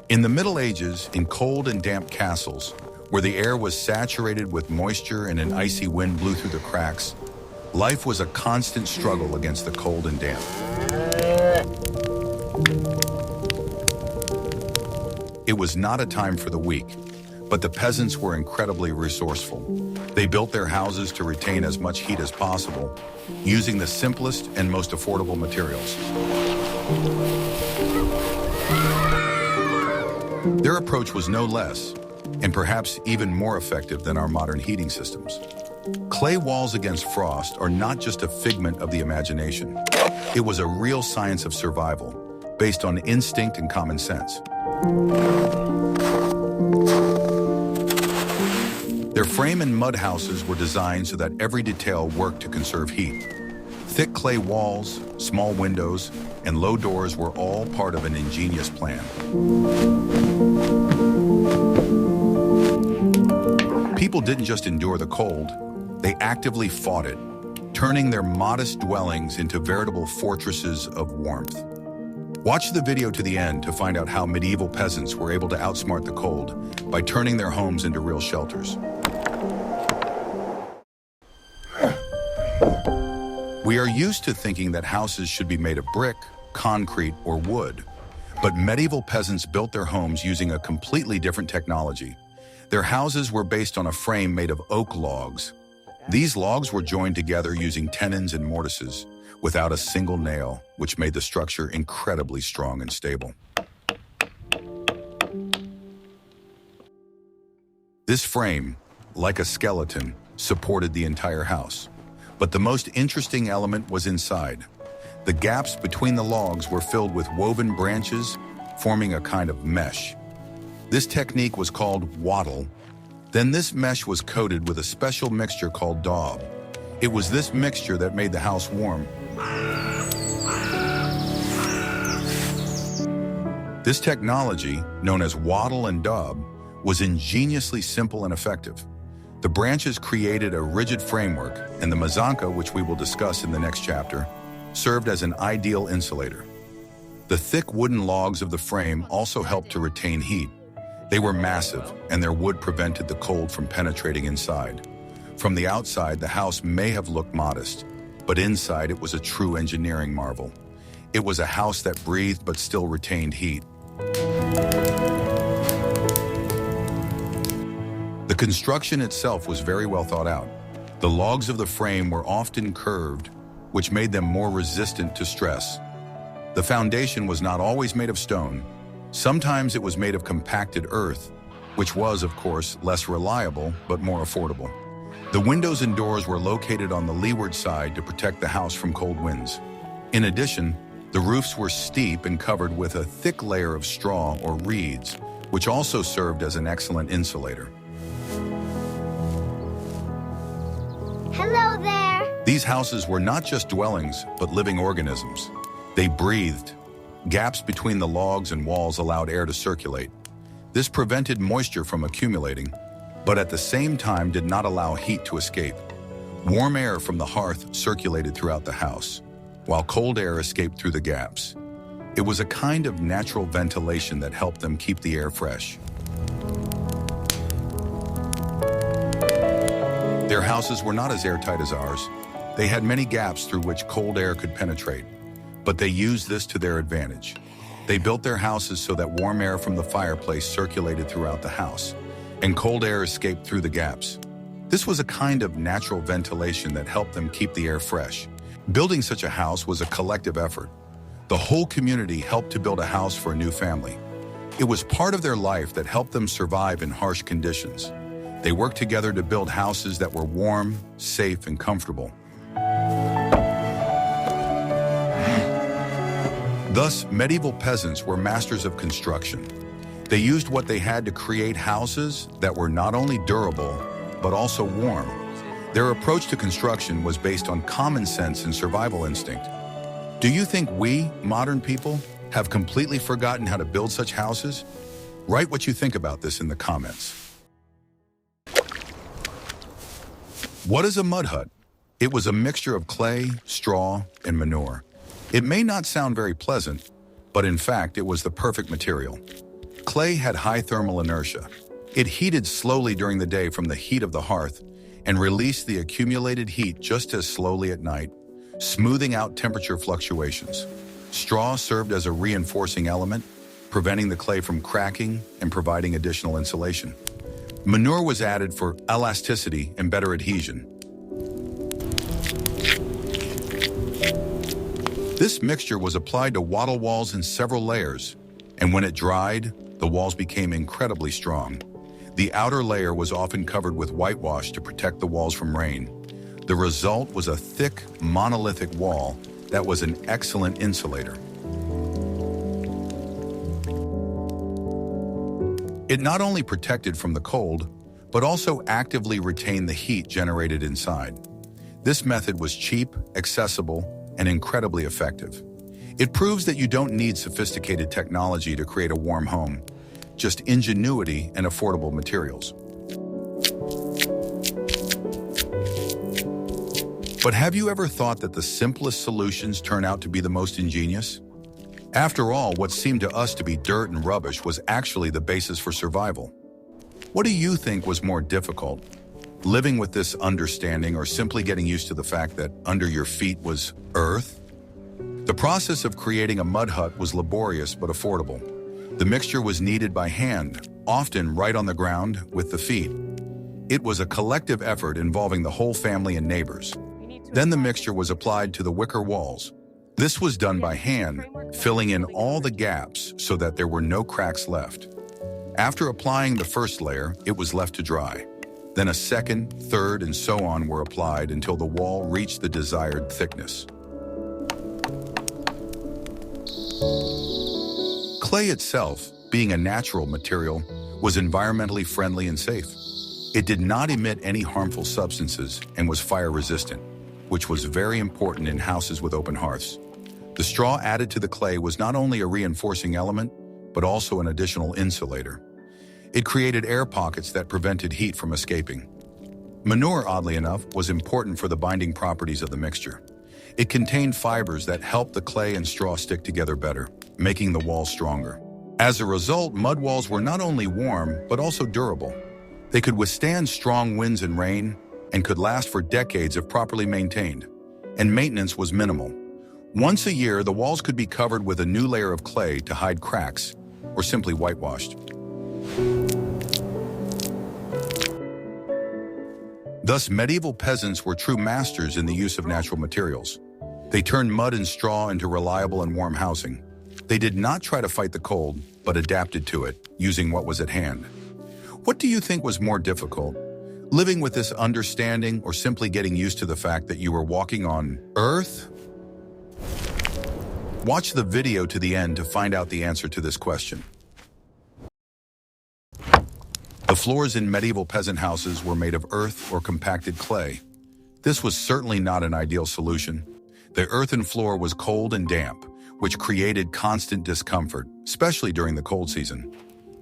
In the Middle Ages, in cold and damp castles, where the air was saturated with moisture and an icy wind blew through the cracks, life was a constant struggle against the cold and damp. It was not a time for the weak, but the peasants were incredibly resourceful. They built their houses to retain as much heat as possible, using the simplest and most affordable materials. Their approach was no less, and perhaps even more effective than our modern heating systems. Clay walls against frost are not just a figment of the imagination. It was a real science of survival, based on instinct and common sense. Their frame and mud houses were designed so that every detail worked to conserve heat. Thick clay walls, small windows, and low doors were all part of an ingenious plan. People didn't just endure the cold, they actively fought it, turning their modest dwellings into veritable fortresses of warmth. Watch the video to the end to find out how medieval peasants were able to outsmart the cold by turning their homes into real shelters. We are used to thinking that houses should be made of brick, concrete, or wood, but medieval peasants built their homes using a completely different technology. Their houses were based on a frame made of oak logs. These logs were joined together using tenons and mortises, without a single nail, which made the structure incredibly strong and stable. This frame, like a skeleton, supported the entire house. But the most interesting element was inside. The gaps between the logs were filled with woven branches, forming a kind of mesh. This technique was called wattle. Then this mesh was coated with a special mixture called daub. It was this mixture that made the house warm. This technology, known as wattle-and-daub, was ingeniously simple and effective. The branches created a rigid framework, and the mazanka, which we will discuss in the next chapter, served as an ideal insulator. The thick wooden logs of the frame also helped to retain heat. They were massive, and their wood prevented the cold from penetrating inside. From the outside, the house may have looked modest, but inside it was a true engineering marvel. It was a house that breathed but still retained heat. The construction itself was very well thought out. The logs of the frame were often curved, which made them more resistant to stress. The foundation was not always made of stone. Sometimes it was made of compacted earth, which was, of course, less reliable but more affordable. The windows and doors were located on the leeward side to protect the house from cold winds. In addition, the roofs were steep and covered with a thick layer of straw or reeds, which also served as an excellent insulator. Hello there! These houses were not just dwellings, but living organisms. They breathed. Gaps between the logs and walls allowed air to circulate. This prevented moisture from accumulating, but at the same time did not allow heat to escape. Warm air from the hearth circulated throughout the house, while cold air escaped through the gaps. It was a kind of natural ventilation that helped them keep the air fresh. Their houses were not as airtight as ours. They had many gaps through which cold air could penetrate, but they used this to their advantage. They built their houses so that warm air from the fireplace circulated throughout the house, and cold air escaped through the gaps. This was a kind of natural ventilation that helped them keep the air fresh. Building such a house was a collective effort. The whole community helped to build a house for a new family. It was part of their life that helped them survive in harsh conditions. They worked together to build houses that were warm, safe, and comfortable. Thus, medieval peasants were masters of construction. They used what they had to create houses that were not only durable, but also warm. Their approach to construction was based on common sense and survival instinct. Do you think we, modern people, have completely forgotten how to build such houses? Write what you think about this in the comments. What is a mud hut? It was a mixture of clay, straw, and manure. It may not sound very pleasant, but in fact, it was the perfect material. Clay had high thermal inertia. It heated slowly during the day from the heat of the hearth and released the accumulated heat just as slowly at night, smoothing out temperature fluctuations. Straw served as a reinforcing element, preventing the clay from cracking and providing additional insulation. Manure was added for elasticity and better adhesion. This mixture was applied to wattle walls in several layers, and when it dried, the walls became incredibly strong. The outer layer was often covered with whitewash to protect the walls from rain. The result was a thick, monolithic wall that was an excellent insulator. It not only protected from the cold, but also actively retained the heat generated inside. This method was cheap, accessible, and incredibly effective. It proves that you don't need sophisticated technology to create a warm home, just ingenuity and affordable materials. But have you ever thought that the simplest solutions turn out to be the most ingenious? After all, what seemed to us to be dirt and rubbish was actually the basis for survival. What do you think was more difficult? Living with this understanding or simply getting used to the fact that under your feet was earth? The process of creating a mud hut was laborious but affordable. The mixture was kneaded by hand, often right on the ground with the feet. It was a collective effort involving the whole family and neighbors. Then the mixture was applied to the wicker walls. This was done by hand, filling in all the gaps so that there were no cracks left. After applying the first layer, it was left to dry. Then a second, third, and so on were applied until the wall reached the desired thickness. Clay itself, being a natural material, was environmentally friendly and safe. It did not emit any harmful substances and was fire-resistant, which was very important in houses with open hearths. The straw added to the clay was not only a reinforcing element, but also an additional insulator. It created air pockets that prevented heat from escaping. Manure, oddly enough, was important for the binding properties of the mixture. It contained fibers that helped the clay and straw stick together better, making the walls stronger. As a result, mud walls were not only warm, but also durable. They could withstand strong winds and rain, and could last for decades if properly maintained. And maintenance was minimal. Once a year, the walls could be covered with a new layer of clay to hide cracks, or simply whitewashed. Thus, medieval peasants were true masters in the use of natural materials. They turned mud and straw into reliable and warm housing. They did not try to fight the cold, but adapted to it, using what was at hand. What do you think was more difficult? Living with this understanding or simply getting used to the fact that you were walking on Earth? Watch the video to the end to find out the answer to this question. The floors in medieval peasant houses were made of earth or compacted clay. This was certainly not an ideal solution. The earthen floor was cold and damp, which created constant discomfort, especially during the cold season.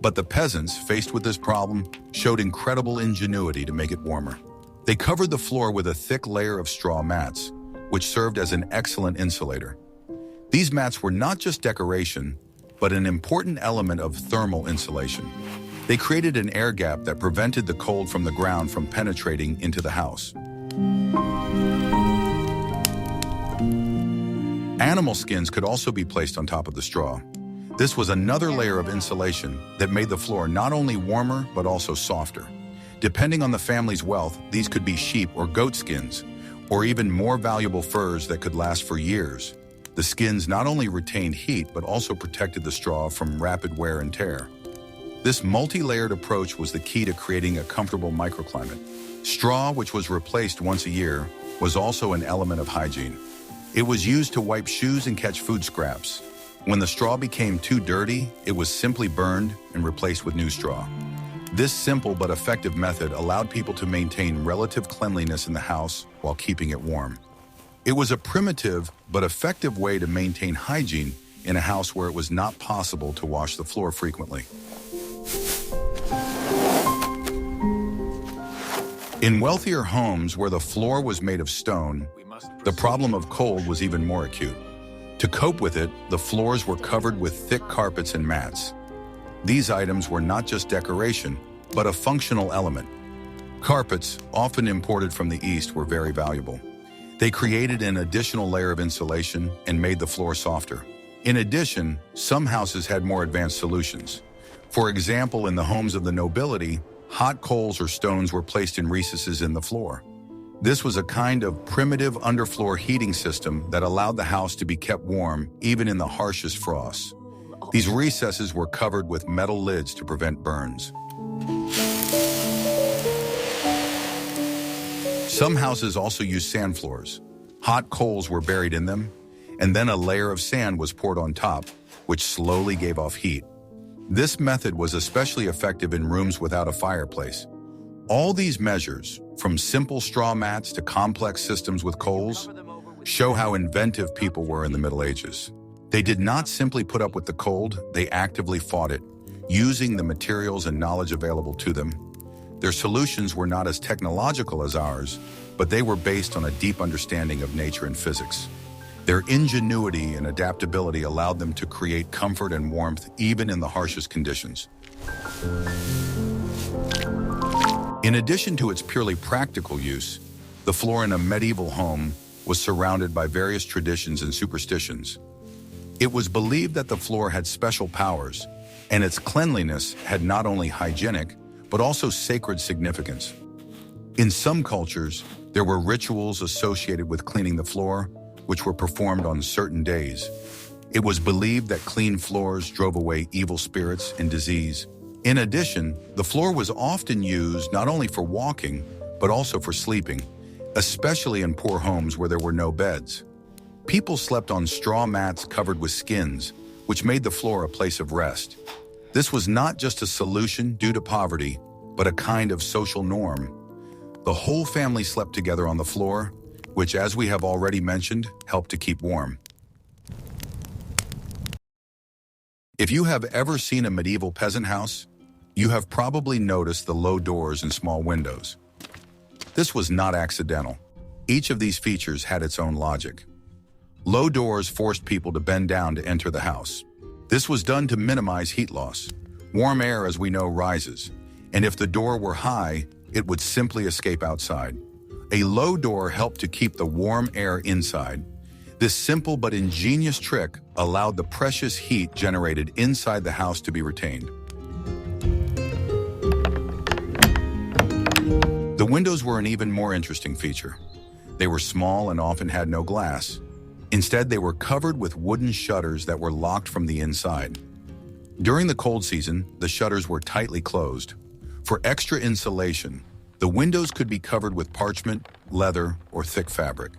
But the peasants, faced with this problem, showed incredible ingenuity to make it warmer. They covered the floor with a thick layer of straw mats, which served as an excellent insulator. These mats were not just decoration, but an important element of thermal insulation. They created an air gap that prevented the cold from the ground from penetrating into the house. Animal skins could also be placed on top of the straw. This was another layer of insulation that made the floor not only warmer, but also softer. Depending on the family's wealth, these could be sheep or goat skins, or even more valuable furs that could last for years. The skins not only retained heat, but also protected the straw from rapid wear and tear. This multi-layered approach was the key to creating a comfortable microclimate. Straw, which was replaced once a year, was also an element of hygiene. It was used to wipe shoes and catch food scraps. When the straw became too dirty, it was simply burned and replaced with new straw. This simple but effective method allowed people to maintain relative cleanliness in the house while keeping it warm. It was a primitive but effective way to maintain hygiene in a house where it was not possible to wash the floor frequently. In wealthier homes where the floor was made of stone, the problem of cold was even more acute. To cope with it, the floors were covered with thick carpets and mats. These items were not just decoration, but a functional element. Carpets, often imported from the East, were very valuable. They created an additional layer of insulation and made the floor softer. In addition, some houses had more advanced solutions. For example, in the homes of the nobility, hot coals or stones were placed in recesses in the floor. This was a kind of primitive underfloor heating system that allowed the house to be kept warm even in the harshest frosts. These recesses were covered with metal lids to prevent burns. Some houses also used sand floors. Hot coals were buried in them, and then a layer of sand was poured on top, which slowly gave off heat. This method was especially effective in rooms without a fireplace. All these measures, from simple straw mats to complex systems with coals, show how inventive people were in the Middle Ages. They did not simply put up with the cold, they actively fought it, using the materials and knowledge available to them. Their solutions were not as technological as ours, but they were based on a deep understanding of nature and physics. Their ingenuity and adaptability allowed them to create comfort and warmth even in the harshest conditions. In addition to its purely practical use, the floor in a medieval home was surrounded by various traditions and superstitions. It was believed that the floor had special powers, and its cleanliness had not only hygienic, but also sacred significance. In some cultures, there were rituals associated with cleaning the floor, which were performed on certain days. It was believed that clean floors drove away evil spirits and disease. In addition, the floor was often used not only for walking, but also for sleeping, especially in poor homes where there were no beds. People slept on straw mats covered with skins, which made the floor a place of rest. This was not just a solution due to poverty, but a kind of social norm. The whole family slept together on the floor, which, as we have already mentioned, helped to keep warm. If you have ever seen a medieval peasant house, you have probably noticed the low doors and small windows. This was not accidental. Each of these features had its own logic. Low doors forced people to bend down to enter the house. This was done to minimize heat loss. Warm air, as we know, rises, and if the door were high, it would simply escape outside. A low door helped to keep the warm air inside. This simple but ingenious trick allowed the precious heat generated inside the house to be retained. The windows were an even more interesting feature. They were small and often had no glass. Instead, they were covered with wooden shutters that were locked from the inside. During the cold season, the shutters were tightly closed. For extra insulation, the windows could be covered with parchment, leather, or thick fabric.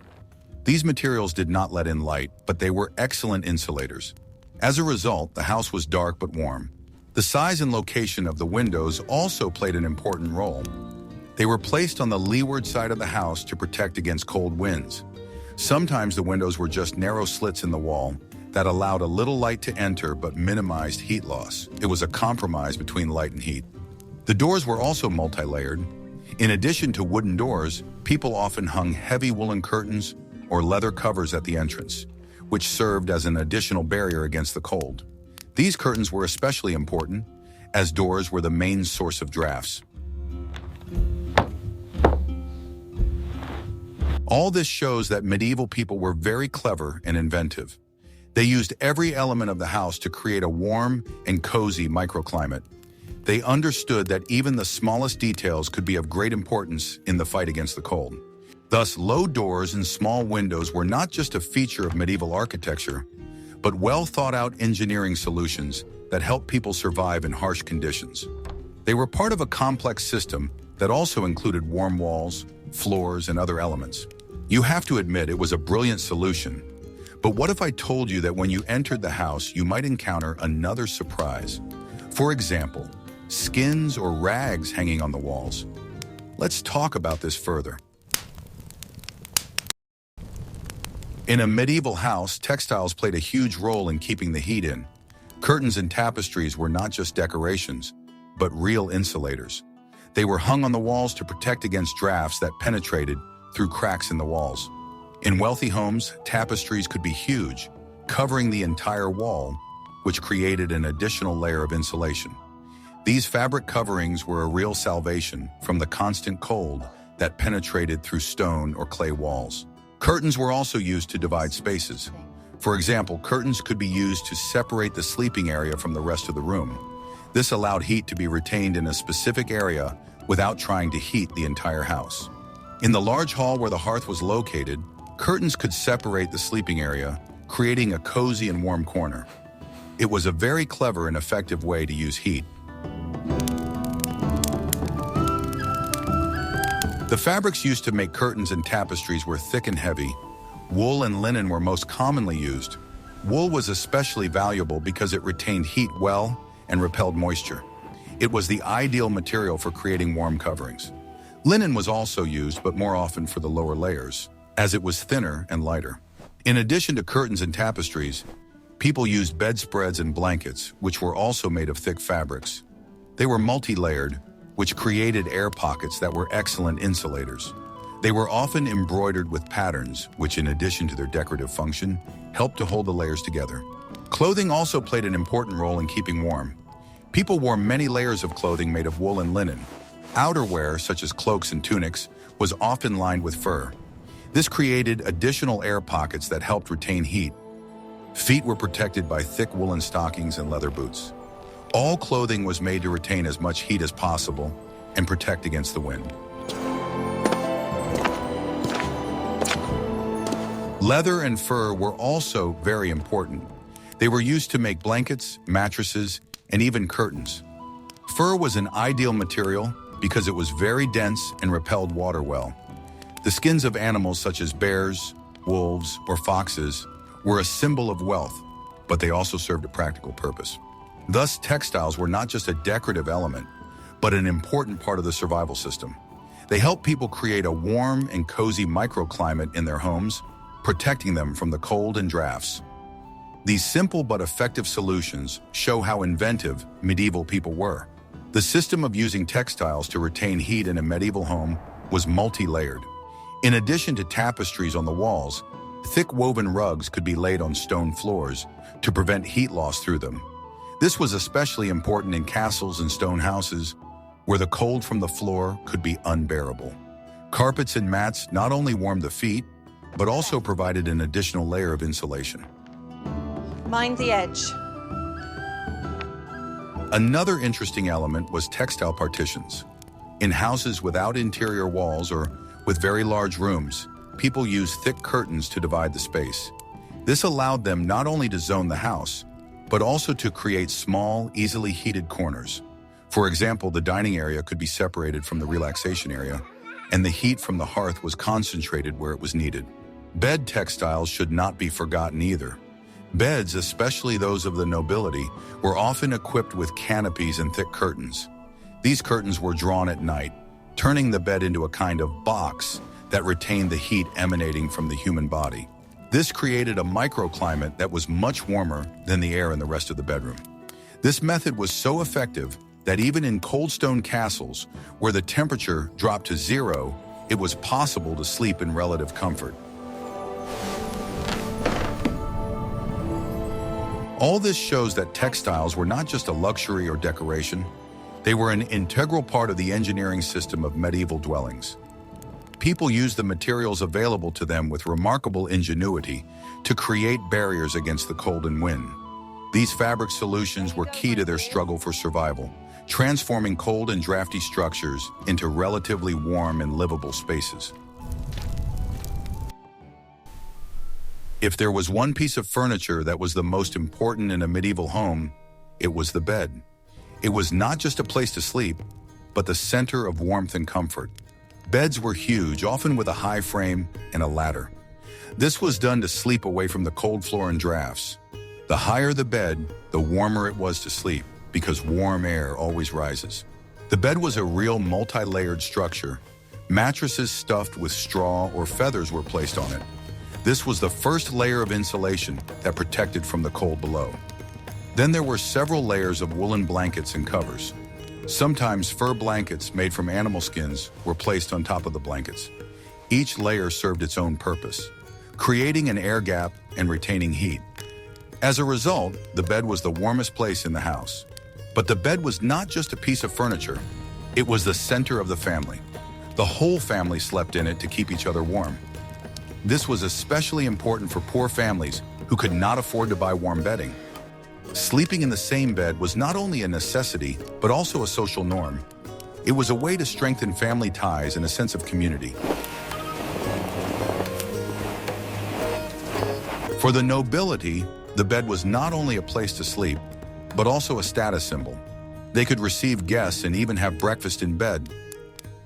These materials did not let in light, but they were excellent insulators. As a result, the house was dark but warm. The size and location of the windows also played an important role. They were placed on the leeward side of the house to protect against cold winds. Sometimes the windows were just narrow slits in the wall that allowed a little light to enter but minimized heat loss. It was a compromise between light and heat. The doors were also multi-layered. In addition to wooden doors, people often hung heavy woolen curtains or leather covers at the entrance, which served as an additional barrier against the cold. These curtains were especially important, as doors were the main source of drafts. All this shows that medieval people were very clever and inventive. They used every element of the house to create a warm and cozy microclimate. They understood that even the smallest details could be of great importance in the fight against the cold. Thus, low doors and small windows were not just a feature of medieval architecture, but well-thought-out engineering solutions that helped people survive in harsh conditions. They were part of a complex system that also included warm walls, floors, and other elements. You have to admit it was a brilliant solution. But what if I told you that when you entered the house, you might encounter another surprise? For example, skins or rags hanging on the walls. Let's talk about this further. In a medieval house, textiles played a huge role in keeping the heat in. Curtains and tapestries were not just decorations, but real insulators. They were hung on the walls to protect against drafts that penetrated through cracks in the walls. In wealthy homes, tapestries could be huge, covering the entire wall, which created an additional layer of insulation. These fabric coverings were a real salvation from the constant cold that penetrated through stone or clay walls. Curtains were also used to divide spaces. For example, curtains could be used to separate the sleeping area from the rest of the room. This allowed heat to be retained in a specific area without trying to heat the entire house. In the large hall where the hearth was located, curtains could separate the sleeping area, creating a cozy and warm corner. It was a very clever and effective way to use heat. The fabrics used to make curtains and tapestries were thick and heavy. Wool and linen were most commonly used. Wool was especially valuable because it retained heat well and repelled moisture. It was the ideal material for creating warm coverings. Linen was also used, but more often for the lower layers, as it was thinner and lighter. In addition to curtains and tapestries, people used bedspreads and blankets, which were also made of thick fabrics. They were multi-layered, which created air pockets that were excellent insulators. They were often embroidered with patterns, which in addition to their decorative function, helped to hold the layers together. Clothing also played an important role in keeping warm. People wore many layers of clothing made of wool and linen. Outerwear, such as cloaks and tunics, was often lined with fur. This created additional air pockets that helped retain heat. Feet were protected by thick woolen stockings and leather boots. All clothing was made to retain as much heat as possible and protect against the wind. Leather and fur were also very important. They were used to make blankets, mattresses, and even curtains. Fur was an ideal material because it was very dense and repelled water well. The skins of animals such as bears, wolves, or foxes were a symbol of wealth, but they also served a practical purpose. Thus, textiles were not just a decorative element, but an important part of the survival system. They helped people create a warm and cozy microclimate in their homes, protecting them from the cold and drafts. These simple but effective solutions show how inventive medieval people were. The system of using textiles to retain heat in a medieval home was multi-layered. In addition to tapestries on the walls, thick woven rugs could be laid on stone floors to prevent heat loss through them. This was especially important in castles and stone houses, where the cold from the floor could be unbearable. Carpets and mats not only warmed the feet, but also provided an additional layer of insulation. Mind the edge. Another interesting element was textile partitions. In houses without interior walls or with very large rooms, people used thick curtains to divide the space. This allowed them not only to zone the house, but also to create small, easily heated corners. For example, the dining area could be separated from the relaxation area, and the heat from the hearth was concentrated where it was needed. Bed textiles should not be forgotten either. Beds, especially those of the nobility, were often equipped with canopies and thick curtains. These curtains were drawn at night, turning the bed into a kind of box that retained the heat emanating from the human body. This created a microclimate that was much warmer than the air in the rest of the bedroom. This method was so effective that even in cold stone castles, where the temperature dropped to zero, it was possible to sleep in relative comfort. All this shows that textiles were not just a luxury or decoration. They were an integral part of the engineering system of medieval dwellings. People used the materials available to them with remarkable ingenuity to create barriers against the cold and wind. These fabric solutions were key to their struggle for survival, transforming cold and drafty structures into relatively warm and livable spaces. If there was one piece of furniture that was the most important in a medieval home, it was the bed. It was not just a place to sleep, but the center of warmth and comfort. Beds were huge, often with a high frame and a ladder. This was done to sleep away from the cold floor and drafts. The higher the bed, the warmer it was to sleep, because warm air always rises. The bed was a real multi-layered structure. Mattresses stuffed with straw or feathers were placed on it. This was the first layer of insulation that protected from the cold below. Then there were several layers of woolen blankets and covers. Sometimes fur blankets made from animal skins were placed on top of the blankets. Each layer served its own purpose, creating an air gap and retaining heat. As a result, the bed was the warmest place in the house. But the bed was not just a piece of furniture. It was the center of the family. The whole family slept in it to keep each other warm. This was especially important for poor families who could not afford to buy warm bedding. Sleeping in the same bed was not only a necessity, but also a social norm. It was a way to strengthen family ties and a sense of community. For the nobility, the bed was not only a place to sleep, but also a status symbol. They could receive guests and even have breakfast in bed.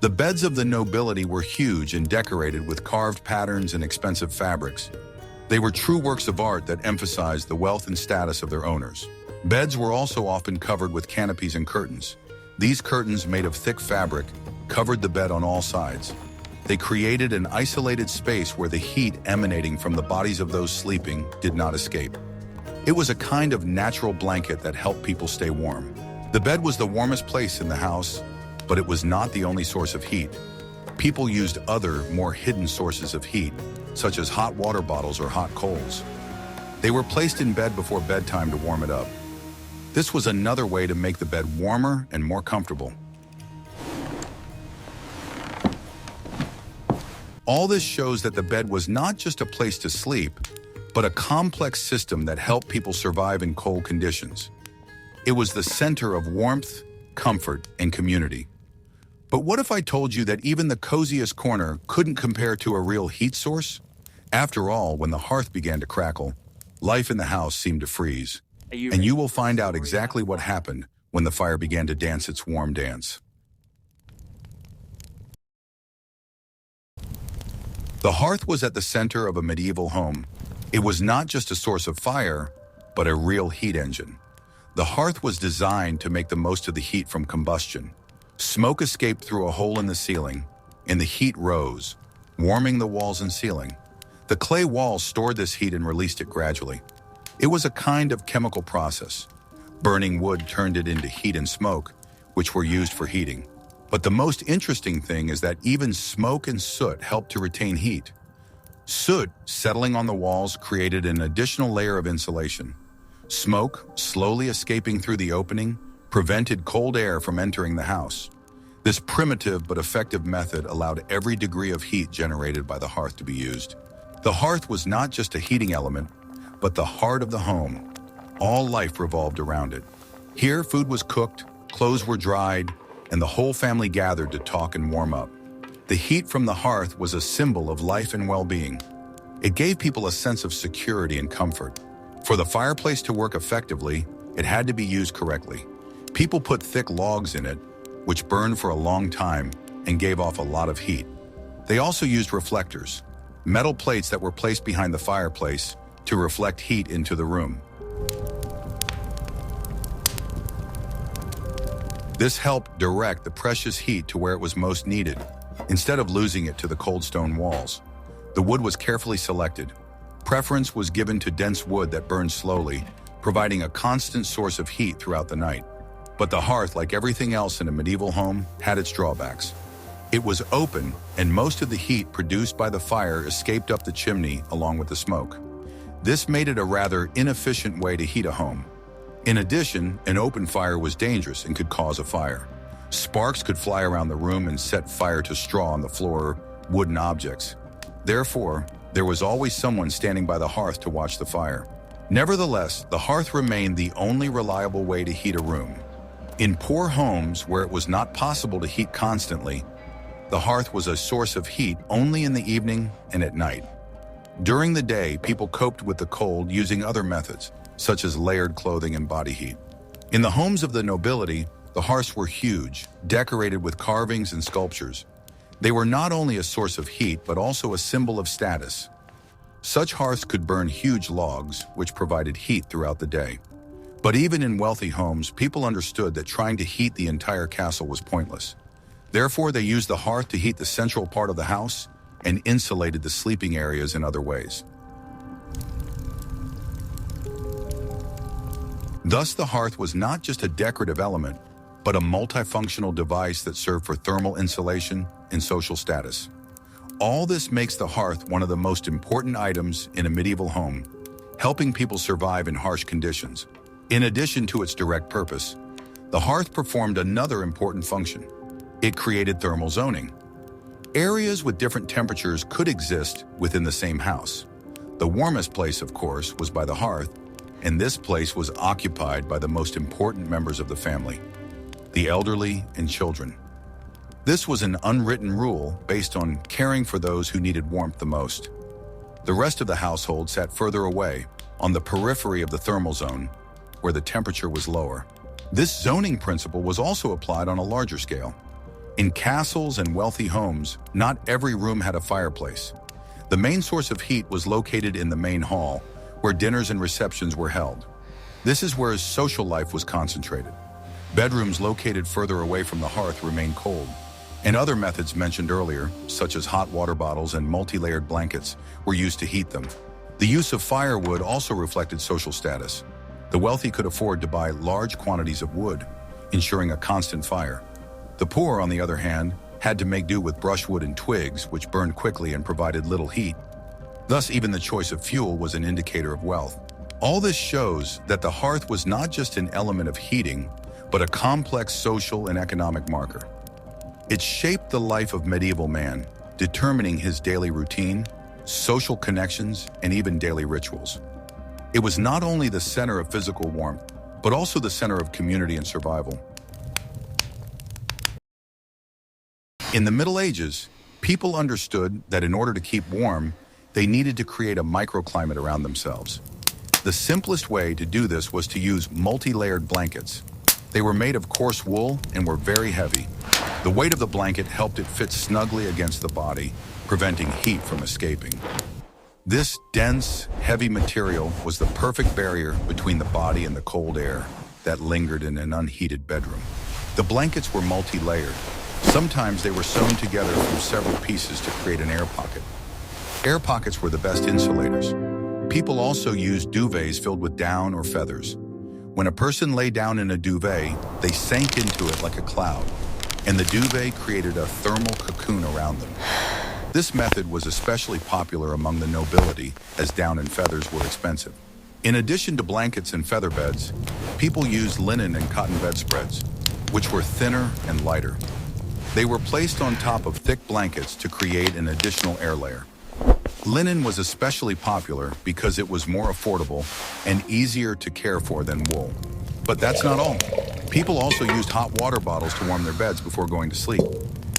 The beds of the nobility were huge and decorated with carved patterns and expensive fabrics. They were true works of art that emphasized the wealth and status of their owners. Beds were also often covered with canopies and curtains. These curtains, made of thick fabric, covered the bed on all sides. They created an isolated space where the heat emanating from the bodies of those sleeping did not escape. It was a kind of natural blanket that helped people stay warm. The bed was the warmest place in the house, but it was not the only source of heat. People used other, more hidden sources of heat, such as hot water bottles or hot coals. They were placed in bed before bedtime to warm it up. This was another way to make the bed warmer and more comfortable. All this shows that the bed was not just a place to sleep, but a complex system that helped people survive in cold conditions. It was the center of warmth, comfort, and community. But what if I told you that even the coziest corner couldn't compare to a real heat source? After all, when the hearth began to crackle, life in the house seemed to freeze. And you will find out exactly what happened when the fire began to dance its warm dance. The hearth was at the center of a medieval home. It was not just a source of fire, but a real heat engine. The hearth was designed to make the most of the heat from combustion. Smoke escaped through a hole in the ceiling, and the heat rose, warming the walls and ceiling. The clay walls stored this heat and released it gradually. It was a kind of chemical process. Burning wood turned it into heat and smoke, which were used for heating. But the most interesting thing is that even smoke and soot helped to retain heat. Soot settling on the walls created an additional layer of insulation. Smoke, slowly escaping through the opening, prevented cold air from entering the house. This primitive but effective method allowed every degree of heat generated by the hearth to be used. The hearth was not just a heating element, but the heart of the home. All life revolved around it. Here, food was cooked, clothes were dried, and the whole family gathered to talk and warm up. The heat from the hearth was a symbol of life and well-being. It gave people a sense of security and comfort. For the fireplace to work effectively, it had to be used correctly. People put thick logs in it, which burned for a long time and gave off a lot of heat. They also used reflectors, metal plates that were placed behind the fireplace to reflect heat into the room. This helped direct the precious heat to where it was most needed, instead of losing it to the cold stone walls. The wood was carefully selected. Preference was given to dense wood that burned slowly, providing a constant source of heat throughout the night. But the hearth, like everything else in a medieval home, had its drawbacks. It was open, and most of the heat produced by the fire escaped up the chimney along with the smoke. This made it a rather inefficient way to heat a home. In addition, an open fire was dangerous and could cause a fire. Sparks could fly around the room and set fire to straw on the floor or wooden objects. Therefore, there was always someone standing by the hearth to watch the fire. Nevertheless, the hearth remained the only reliable way to heat a room. In poor homes where it was not possible to heat constantly, the hearth was a source of heat only in the evening and at night. During the day, people coped with the cold using other methods, such as layered clothing and body heat. In the homes of the nobility, the hearths were huge, decorated with carvings and sculptures. They were not only a source of heat, but also a symbol of status. Such hearths could burn huge logs, which provided heat throughout the day. But even in wealthy homes, people understood that trying to heat the entire castle was pointless. Therefore, they used the hearth to heat the central part of the house and insulated the sleeping areas in other ways. Thus, the hearth was not just a decorative element, but a multifunctional device that served for thermal insulation and social status. All this makes the hearth one of the most important items in a medieval home. helping people survive in harsh conditions. In addition to its direct purpose, the hearth performed another important function. It created thermal zoning. Areas with different temperatures could exist within the same house. The warmest place, of course, was by the hearth, and this place was occupied by the most important members of the family, the elderly and children. This was an unwritten rule based on caring for those who needed warmth the most. The rest of the household sat further away, on the periphery of the thermal zone, where the temperature was lower. This zoning principle was also applied on a larger scale. In castles and wealthy homes, not every room had a fireplace. The main source of heat was located in the main hall, where dinners and receptions were held. This is where social life was concentrated. Bedrooms located further away from the hearth remained cold, and other methods mentioned earlier, such as hot water bottles and multi-layered blankets, were used to heat them. The use of firewood also reflected social status. The wealthy could afford to buy large quantities of wood, ensuring a constant fire. The poor, on the other hand, had to make do with brushwood and twigs, which burned quickly and provided little heat. Thus, even the choice of fuel was an indicator of wealth. All this shows that the hearth was not just an element of heating, but a complex social and economic marker. It shaped the life of medieval man, determining his daily routine, social connections, and even daily rituals. It was not only the center of physical warmth, but also the center of community and survival. In the Middle Ages, people understood that in order to keep warm, they needed to create a microclimate around themselves. The simplest way to do this was to use multi-layered blankets. They were made of coarse wool and were very heavy. The weight of the blanket helped it fit snugly against the body, preventing heat from escaping. This dense, heavy material was the perfect barrier between the body and the cold air that lingered in an unheated bedroom. The blankets were multi-layered. Sometimes they were sewn together from several pieces to create an air pocket. Air pockets were the best insulators. People also used duvets filled with down or feathers. When a person lay down in a duvet, they sank into it like a cloud, and the duvet created a thermal cocoon around them. This method was especially popular among the nobility, as down and feathers were expensive. In addition to blankets and feather beds, people used linen and cotton bedspreads, which were thinner and lighter. They were placed on top of thick blankets to create an additional air layer. Linen was especially popular because it was more affordable and easier to care for than wool. But that's not all. People also used hot water bottles to warm their beds before going to sleep.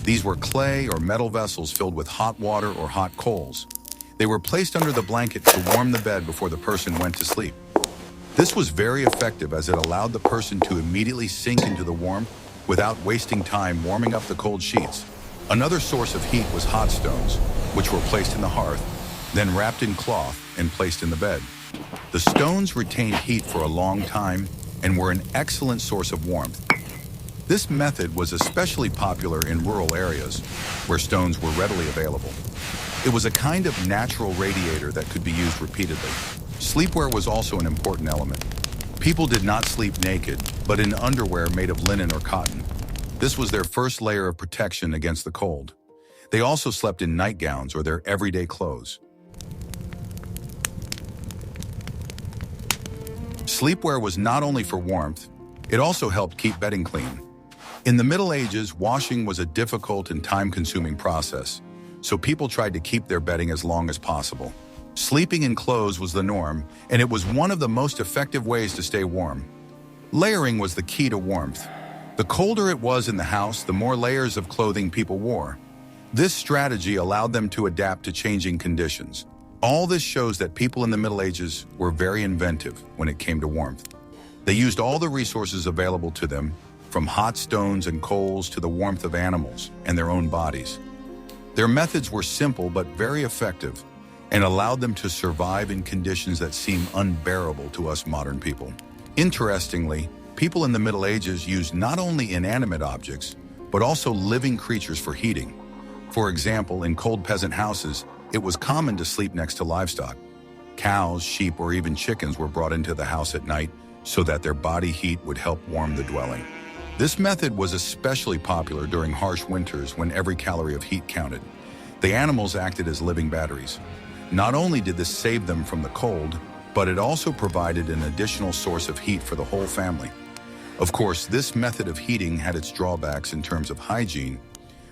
These were clay or metal vessels filled with hot water or hot coals. They were placed under the blanket to warm the bed before the person went to sleep. This was very effective as it allowed the person to immediately sink into the warmth without wasting time warming up the cold sheets. Another source of heat was hot stones, which were placed in the hearth, then wrapped in cloth and placed in the bed. The stones retained heat for a long time and were an excellent source of warmth. This method was especially popular in rural areas where stones were readily available. It was a kind of natural radiator that could be used repeatedly. Sleepwear was also an important element. People did not sleep naked, but in underwear made of linen or cotton. This was their first layer of protection against the cold. They also slept in nightgowns or their everyday clothes. Sleepwear was not only for warmth, it also helped keep bedding clean. In the Middle Ages, washing was a difficult and time-consuming process, so people tried to keep their bedding as long as possible. Sleeping in clothes was the norm, and it was one of the most effective ways to stay warm. Layering was the key to warmth. The colder it was in the house, the more layers of clothing people wore. This strategy allowed them to adapt to changing conditions. All this shows that people in the Middle Ages were very inventive when it came to warmth. They used all the resources available to them, from hot stones and coals to the warmth of animals and their own bodies. Their methods were simple but very effective and allowed them to survive in conditions that seem unbearable to us modern people. Interestingly, people in the Middle Ages used not only inanimate objects, but also living creatures for heating. For example, in cold peasant houses, it was common to sleep next to livestock. Cows, sheep, or even chickens were brought into the house at night so that their body heat would help warm the dwelling. This method was especially popular during harsh winters when every calorie of heat counted. The animals acted as living batteries. Not only did this save them from the cold, but it also provided an additional source of heat for the whole family. Of course, this method of heating had its drawbacks in terms of hygiene,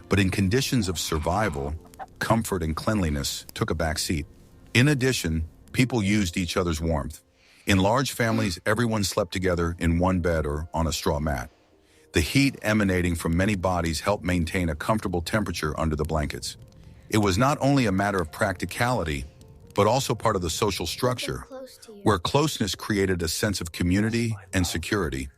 but in conditions of survival, comfort and cleanliness took a back seat. In addition, people used each other's warmth. In large families, everyone slept together in one bed or on a straw mat. The heat emanating from many bodies helped maintain a comfortable temperature under the blankets. It was not only a matter of practicality, but also part of the social structure, where closeness created a sense of community and security.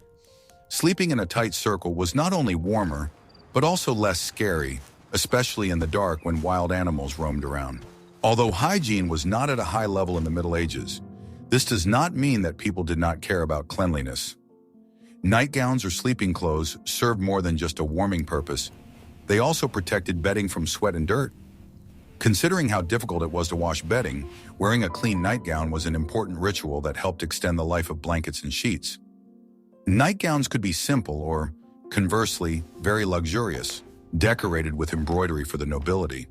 Sleeping in a tight circle was not only warmer, but also less scary, especially in the dark when wild animals roamed around. Although hygiene was not at a high level in the Middle Ages, this does not mean that people did not care about cleanliness. Nightgowns or sleeping clothes served more than just a warming purpose. They also protected bedding from sweat and dirt. Considering how difficult it was to wash bedding, wearing a clean nightgown was an important ritual that helped extend the life of blankets and sheets. Nightgowns could be simple or, conversely, very luxurious, decorated with embroidery for the nobility.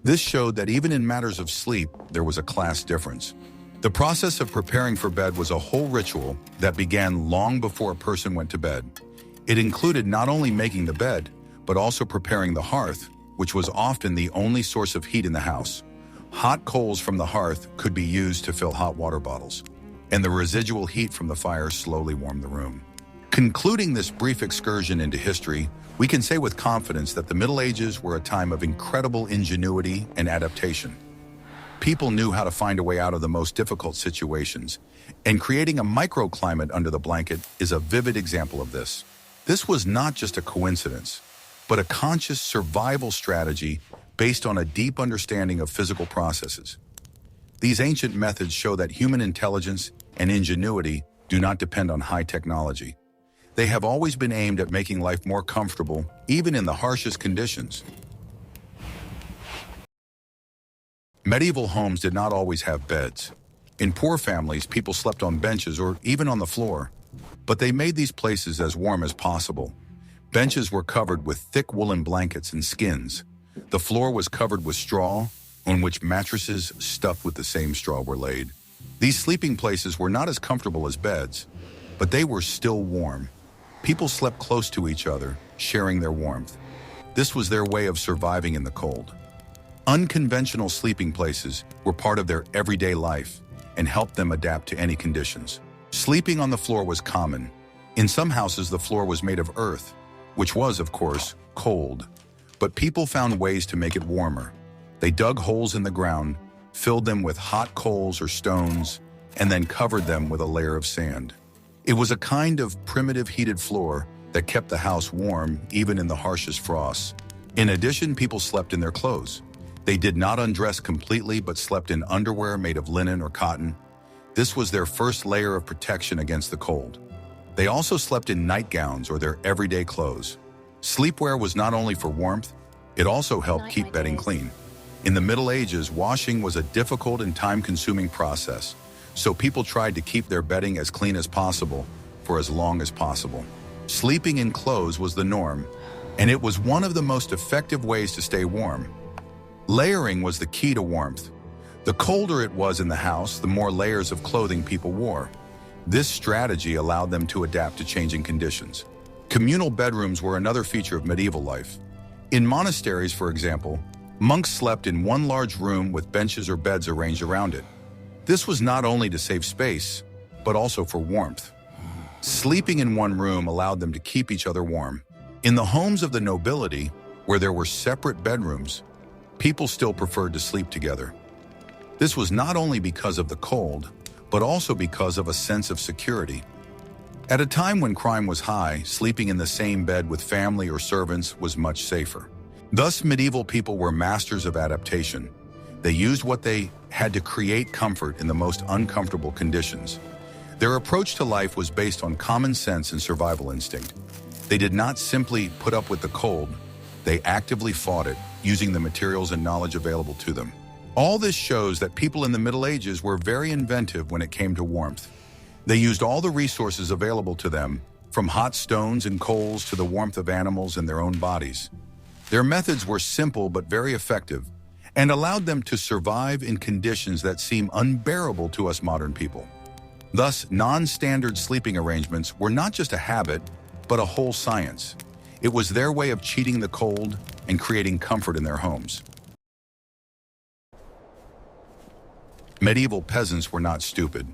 This showed that even in matters of sleep, there was a class difference. The process of preparing for bed was a whole ritual that began long before a person went to bed. It included not only making the bed, but also preparing the hearth, which was often the only source of heat in the house. Hot coals from the hearth could be used to fill hot water bottles, and the residual heat from the fire slowly warmed the room. Concluding this brief excursion into history, we can say with confidence that the Middle Ages were a time of incredible ingenuity and adaptation. People knew how to find a way out of the most difficult situations, and creating a microclimate under the blanket is a vivid example of this. This was not just a coincidence, but a conscious survival strategy based on a deep understanding of physical processes. These ancient methods show that human intelligence and ingenuity do not depend on high technology. They have always been aimed at making life more comfortable, even in the harshest conditions. Medieval homes did not always have beds. In poor families, people slept on benches or even on the floor, but they made these places as warm as possible. Benches were covered with thick woolen blankets and skins. The floor was covered with straw, on which mattresses stuffed with the same straw were laid. These sleeping places were not as comfortable as beds, but they were still warm. People slept close to each other, sharing their warmth. This was their way of surviving in the cold. Unconventional sleeping places were part of their everyday life and helped them adapt to any conditions. Sleeping on the floor was common. In some houses, the floor was made of earth, which was, of course, cold. But people found ways to make it warmer. They dug holes in the ground, filled them with hot coals or stones, and then covered them with a layer of sand. It was a kind of primitive heated floor that kept the house warm even in the harshest frosts. In addition, people slept in their clothes. They did not undress completely but slept in underwear made of linen or cotton. This was their first layer of protection against the cold. They also slept in nightgowns or their everyday clothes. Sleepwear was not only for warmth, it also helped keep bedding clean. In the Middle Ages, washing was a difficult and time-consuming process, so people tried to keep their bedding as clean as possible for as long as possible. Sleeping in clothes was the norm, and it was one of the most effective ways to stay warm. Layering was the key to warmth. The colder it was in the house, the more layers of clothing people wore. This strategy allowed them to adapt to changing conditions. Communal bedrooms were another feature of medieval life. In monasteries, for example, monks slept in one large room with benches or beds arranged around it. This was not only to save space, but also for warmth. Sleeping in one room allowed them to keep each other warm. In the homes of the nobility, where there were separate bedrooms, people still preferred to sleep together. This was not only because of the cold, but also because of a sense of security. At a time when crime was high, sleeping in the same bed with family or servants was much safer. Thus, medieval people were masters of adaptation. They used what they had to create comfort in the most uncomfortable conditions. Their approach to life was based on common sense and survival instinct. They did not simply put up with the cold, they actively fought it, using the materials and knowledge available to them. All this shows that people in the Middle Ages were very inventive when it came to warmth. They used all the resources available to them, from hot stones and coals to the warmth of animals in their own bodies. Their methods were simple but very effective, and allowed them to survive in conditions that seem unbearable to us modern people. Thus, non-standard sleeping arrangements were not just a habit, but a whole science. It was their way of cheating the cold and creating comfort in their homes. Medieval peasants were not stupid.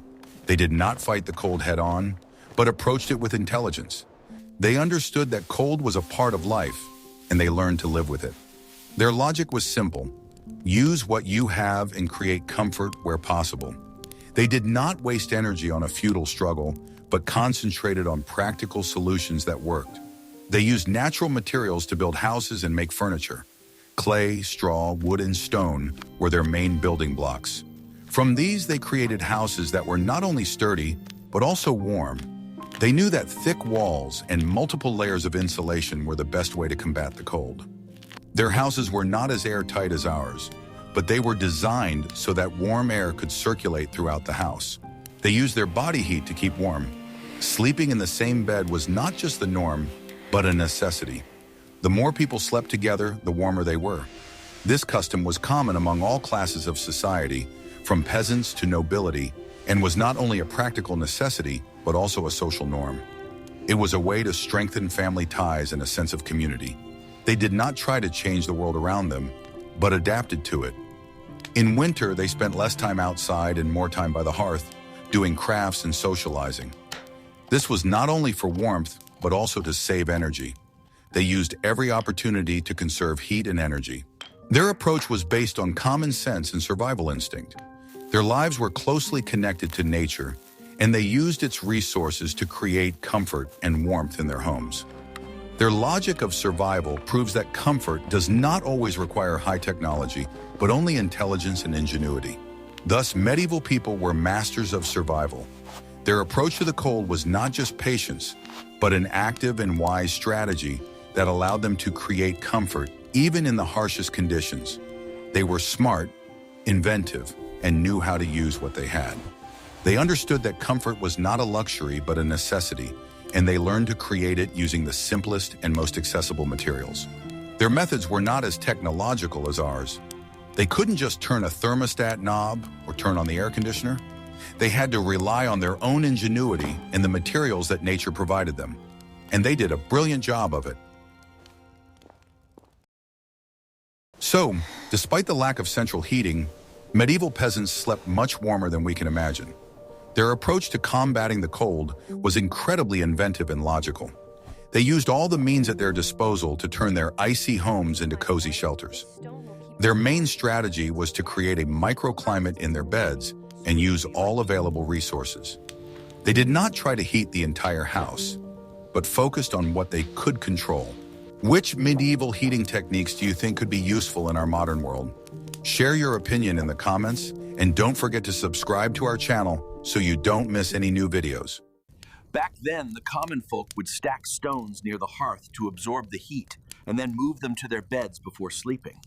They did not fight the cold head-on, but approached it with intelligence. They understood that cold was a part of life, and they learned to live with it. Their logic was simple: use what you have and create comfort where possible. They did not waste energy on a futile struggle, but concentrated on practical solutions that worked. They used natural materials to build houses and make furniture. Clay, straw, wood, and stone were their main building blocks. From these, they created houses that were not only sturdy, but also warm. They knew that thick walls and multiple layers of insulation were the best way to combat the cold. Their houses were not as airtight as ours, but they were designed so that warm air could circulate throughout the house. They used their body heat to keep warm. Sleeping in the same bed was not just the norm, but a necessity. The more people slept together, the warmer they were. This custom was common among all classes of society, from peasants to nobility, and was not only a practical necessity, but also a social norm. It was a way to strengthen family ties and a sense of community. They did not try to change the world around them, but adapted to it. In winter, they spent less time outside and more time by the hearth, doing crafts and socializing. This was not only for warmth, but also to save energy. They used every opportunity to conserve heat and energy. Their approach was based on common sense and survival instinct. Their lives were closely connected to nature, and they used its resources to create comfort and warmth in their homes. Their logic of survival proves that comfort does not always require high technology, but only intelligence and ingenuity. Thus, medieval people were masters of survival. Their approach to the cold was not just patience, but an active and wise strategy that allowed them to create comfort even in the harshest conditions. They were smart, inventive, and knew how to use what they had. They understood that comfort was not a luxury but a necessity, and they learned to create it using the simplest and most accessible materials. Their methods were not as technological as ours. They couldn't just turn a thermostat knob or turn on the air conditioner. They had to rely on their own ingenuity and the materials that nature provided them. And they did a brilliant job of it. So, despite the lack of central heating, medieval peasants slept much warmer than we can imagine. Their approach to combating the cold was incredibly inventive and logical. They used all the means at their disposal to turn their icy homes into cozy shelters. Their main strategy was to create a microclimate in their beds and use all available resources. They did not try to heat the entire house, but focused on what they could control. Which medieval heating techniques do you think could be useful in our modern world? Share your opinion in the comments, and don't forget to subscribe to our channel so you don't miss any new videos. Back then, the common folk would stack stones near the hearth to absorb the heat and then move them to their beds before sleeping.